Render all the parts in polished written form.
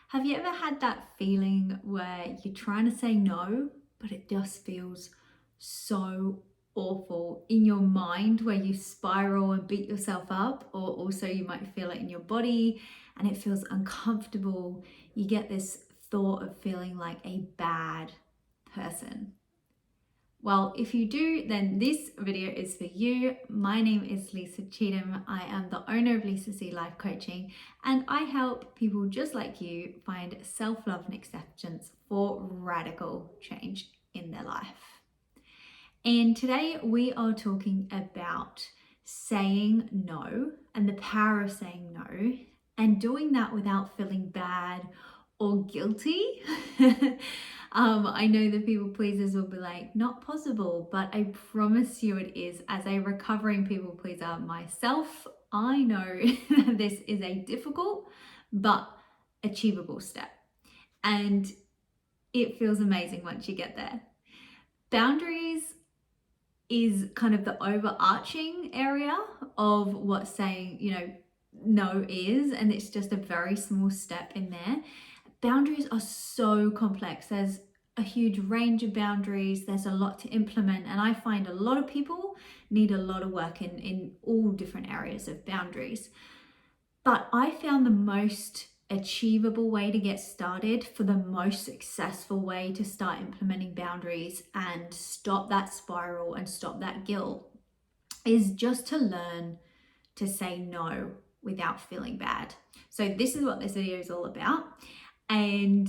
Have you ever had that feeling where you're trying to say no, but it just feels so awful in your mind, where you spiral and beat yourself up, or also you might feel it in your body and it feels uncomfortable? You get this thought of feeling like a bad person. Well, if you do, then this video is for you. My name is Lisa Cheatham. I am the owner of Lisa C Life Coaching, and I help people just like you find self-love and acceptance for radical change in their life. And today we are talking about saying no and the power of saying no, and doing that without feeling bad or guilty. I know the people pleasers will be like, not possible, but I promise you it is. As a recovering people pleaser myself, I know that this is a difficult but achievable step. And it feels amazing once you get there. Boundaries is kind of the overarching area of what saying, no is, and it's just a very small step in there. Boundaries are so complex. There's a huge range of boundaries. There's a lot to implement, and I find a lot of people need a lot of work in all different areas of boundaries. But I found the most achievable way to get started, for the most successful way to start implementing boundaries and stop that spiral and stop that guilt, is just to learn to say no without feeling bad. So this is what this video is all about. And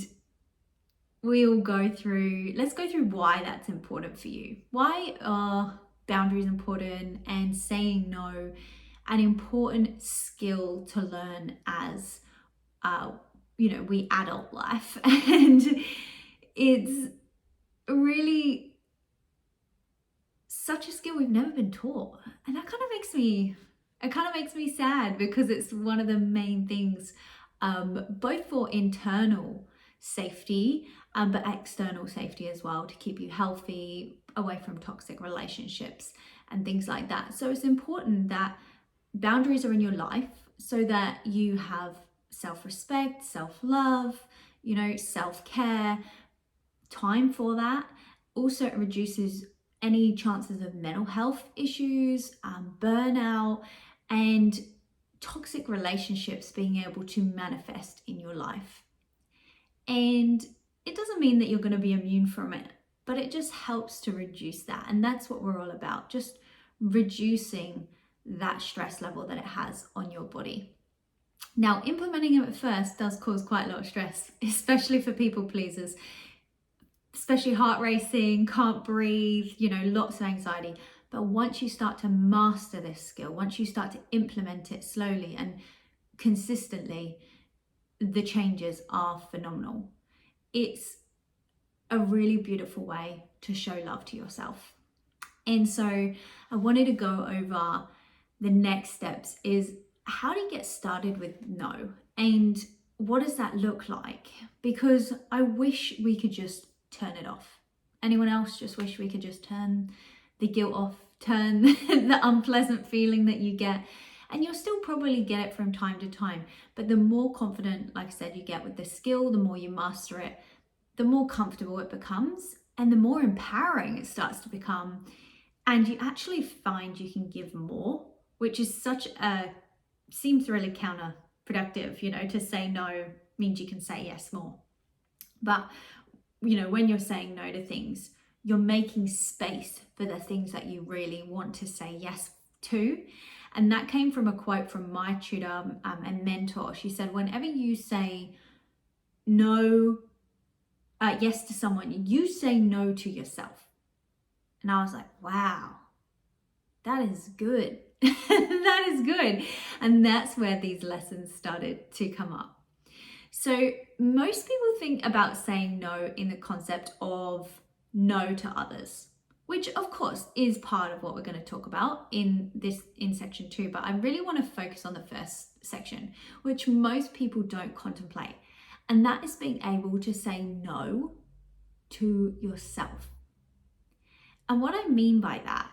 let's go through why that's important for you. Why are boundaries important, and saying no an important skill to learn as we adult life? And it's really such a skill we've never been taught, and that kind of makes me sad, because it's one of the main things, both for internal safety, but external safety as well, to keep you healthy, away from toxic relationships and things like that. So it's important that boundaries are in your life so that you have self-respect, self-love, self-care, time for that. Also, it reduces any chances of mental health issues, burnout, and toxic relationships being able to manifest in your life. And it doesn't mean that you're going to be immune from it, but it just helps to reduce that. And that's what we're all about, just reducing that stress level that it has on your body. Now, implementing it at first does cause quite a lot of stress, especially for people pleasers, especially heart racing, can't breathe, lots of anxiety. But once you start to master this skill, once you start to implement it slowly and consistently, the changes are phenomenal. It's a really beautiful way to show love to yourself. And so I wanted to go over the next steps. Is how do you get started with no, and what does that look like? Because I wish we could just turn it off. Anyone else just wish we could just turn the guilt off, turn the unpleasant feeling that you get? And you'll still probably get it from time to time, but the more confident, like I said, you get with the skill, the more you master it, the more comfortable it becomes, and the more empowering it starts to become. And you actually find you can give more, which is seems really counterproductive. To say no means you can say yes more. But when you're saying no to things, you're making space for the things that you really want to say yes to. And that came from a quote from my tutor and mentor. She said, whenever you say yes to someone, you say no to yourself. And I was like, wow, that is good. That is good. And that's where these lessons started to come up. So most people think about saying no in the concept of no to others, which of course is part of what we're going to talk about in section 2. But I really want to focus on the first section, which most people don't contemplate. And that is being able to say no to yourself. And what I mean by that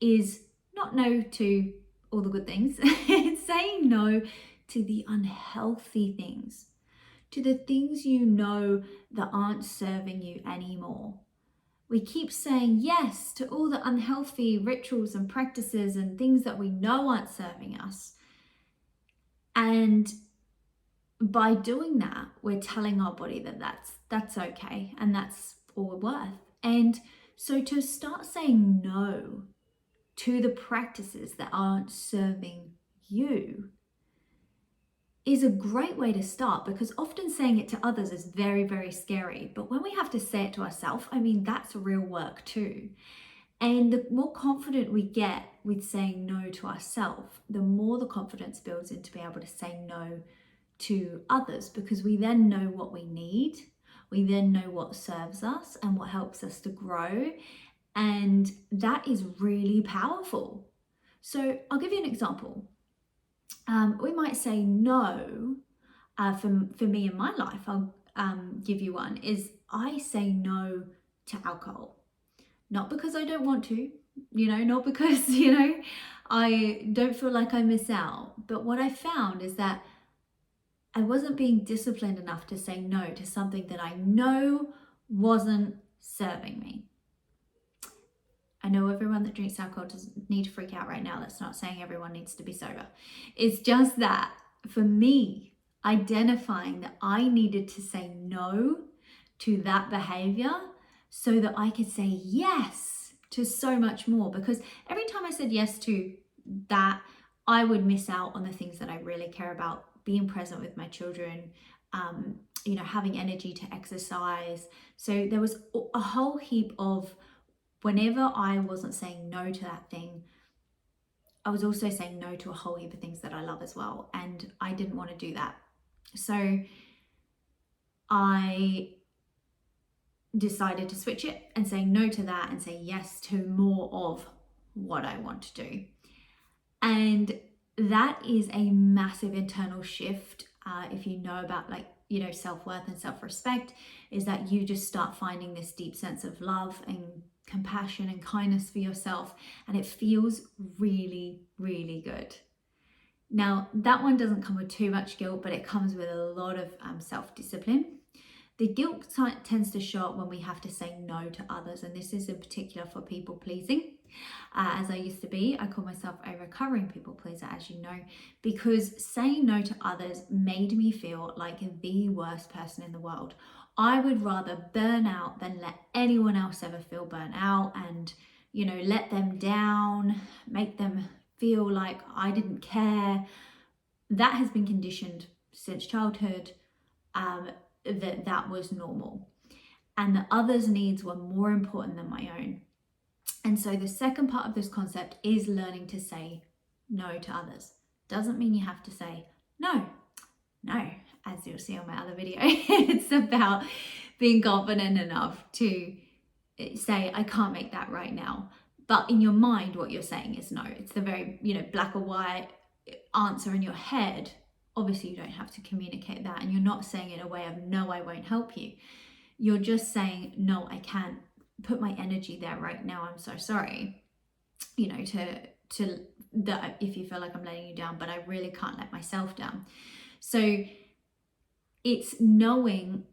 is not no to all the good things. It's saying no to the unhealthy things, to the things you know that aren't serving you anymore. We keep saying yes to all the unhealthy rituals and practices and things that we know aren't serving us. And by doing that, we're telling our body that that's okay and that's all we're worth. And so to start saying no to the practices that aren't serving you is a great way to start, because often saying it to others is very, very scary. But when we have to say it to ourselves, I mean, that's real work too. And the more confident we get with saying no to ourselves, the more the confidence builds in to be able to say no to others, because we then know what we need. We then know what serves us and what helps us to grow. And that is really powerful. So I'll give you an example. We might say no, for me in my life, I'll give you one, is I say no to alcohol. Not because I don't want to, not because, I don't feel like I miss out. But what I found is that I wasn't being disciplined enough to say no to something that I know wasn't serving me. I know everyone that drinks alcohol doesn't need to freak out right now. That's not saying everyone needs to be sober. It's just that for me, identifying that I needed to say no to that behavior so that I could say yes to so much more. Because every time I said yes to that, I would miss out on the things that I really care about, being present with my children, having energy to exercise. So there was a whole heap of, whenever I wasn't saying no to that thing, I was also saying no to a whole heap of things that I love as well. And I didn't want to do that. So I decided to switch it and say no to that and say yes to more of what I want to do. And that is a massive internal shift. If you know about self-worth and self-respect, is that you just start finding this deep sense of love and compassion and kindness for yourself, and it feels really, really good. Now, that one doesn't come with too much guilt, but it comes with a lot of self-discipline. The guilt tends to show up when we have to say no to others, and this is in particular for people pleasing. As I used to be, I call myself a recovering people pleaser, as you know, because saying no to others made me feel like the worst person in the world. I would rather burn out than let anyone else ever feel burnt out and, let them down, make them feel like I didn't care. That has been conditioned since childhood, that was normal. And the others' needs were more important than my own. And so the second part of this concept is learning to say no to others. Doesn't mean you have to say no, as you'll see on my other video. It's about being confident enough to say, I can't make that right now. But in your mind, what you're saying is no. It's the very, black or white answer in your head. Obviously, you don't have to communicate that. And you're not saying it in a way of, no, I won't help you. You're just saying, no, I can't put my energy there right now. I'm so sorry, to that, if you feel like I'm letting you down, but I really can't let myself down. So it's knowing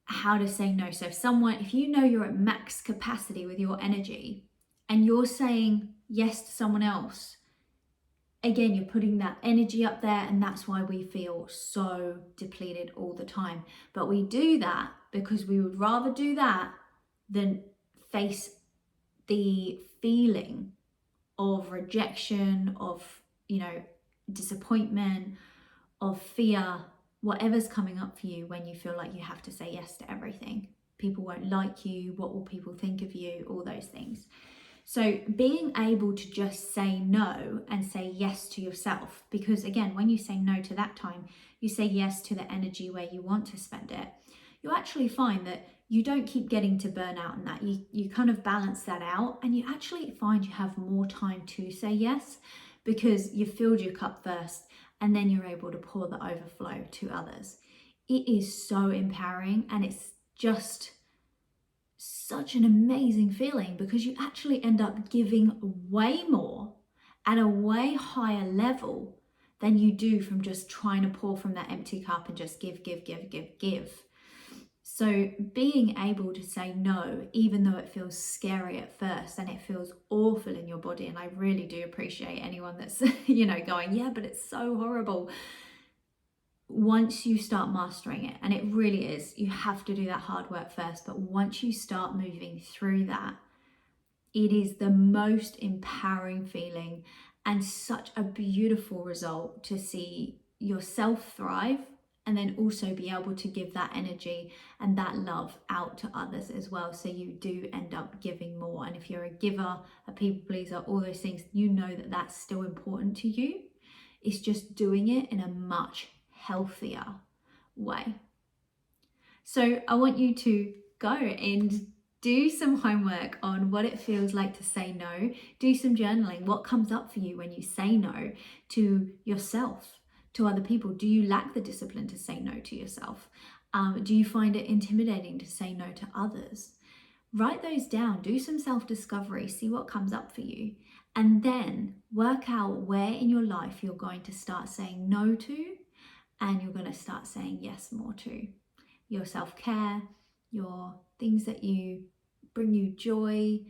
how to say no. So if you know you're at max capacity with your energy and you're saying yes to someone else, again, you're putting that energy up there, and that's why we feel so depleted all the time. But we do that because we would rather do that than face the feeling of rejection, of, disappointment, of fear, whatever's coming up for you when you feel like you have to say yes to everything. People won't like you, what will people think of you, all those things. So being able to just say no and say yes to yourself, because again, when you say no to that time, you say yes to the energy where you want to spend it, you'll actually find that you don't keep getting to burnout and that you kind of balance that out, and you actually find you have more time to say yes because you've filled your cup first, and then you're able to pour the overflow to others. It is so empowering, and it's just such an amazing feeling because you actually end up giving way more at a way higher level than you do from just trying to pour from that empty cup and just give, give, give, give, give. So being able to say no, even though it feels scary at first and it feels awful in your body, and I really do appreciate anyone that's, going, yeah, but it's so horrible. Once you start mastering it, and it really is, you have to do that hard work first, but once you start moving through that, it is the most empowering feeling and such a beautiful result to see yourself thrive, and then also be able to give that energy and that love out to others as well. So you do end up giving more. And if you're a giver, a people pleaser, all those things, you know that that's still important to you. It's just doing it in a much healthier way. So I want you to go and do some homework on what it feels like to say no. Do some journaling. What comes up for you when you say no to yourself, to other people? Do you lack the discipline to say no to yourself? Do you find it intimidating to say no to others? Write those down. Do some self-discovery. See what comes up for you. And then work out where in your life you're going to start saying no to, and you're going to start saying yes more to. Your self-care, your things that bring you joy,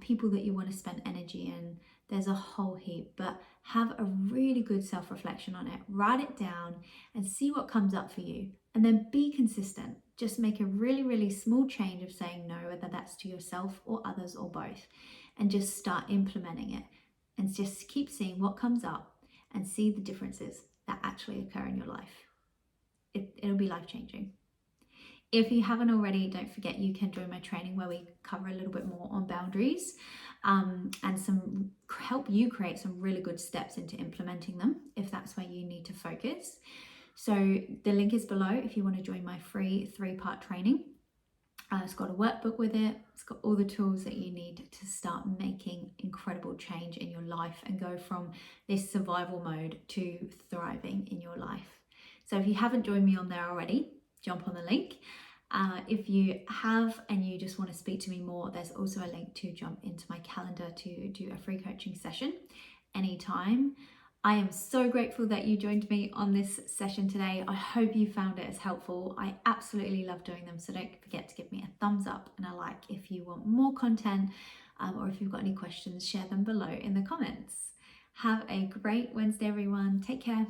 people that you want to spend energy in. There's a whole heap, but have a really good self-reflection on it. Write it down and see what comes up for you. And then be consistent. Just make a really, really small change of saying no, whether that's to yourself or others or both, and just start implementing it. And just keep seeing what comes up and see the differences that actually occur in your life. It'll be life-changing. If you haven't already, don't forget you can join my training where we cover a little bit more on boundaries and help you create some really good steps into implementing them if that's where you need to focus. So the link is below if you want to join my free 3-part training. It's got a workbook with it. It's got all the tools that you need to start making incredible change in your life and go from this survival mode to thriving in your life. So if you haven't joined me on there already, jump on the link. If you have and you just want to speak to me more, there's also a link to jump into my calendar to do a free coaching session anytime. I am so grateful that you joined me on this session today. I hope you found it as helpful. I absolutely love doing them, so don't forget to give me a thumbs up and a like if you want more content, or if you've got any questions, share them below in the comments. Have a great Wednesday, everyone. Take care.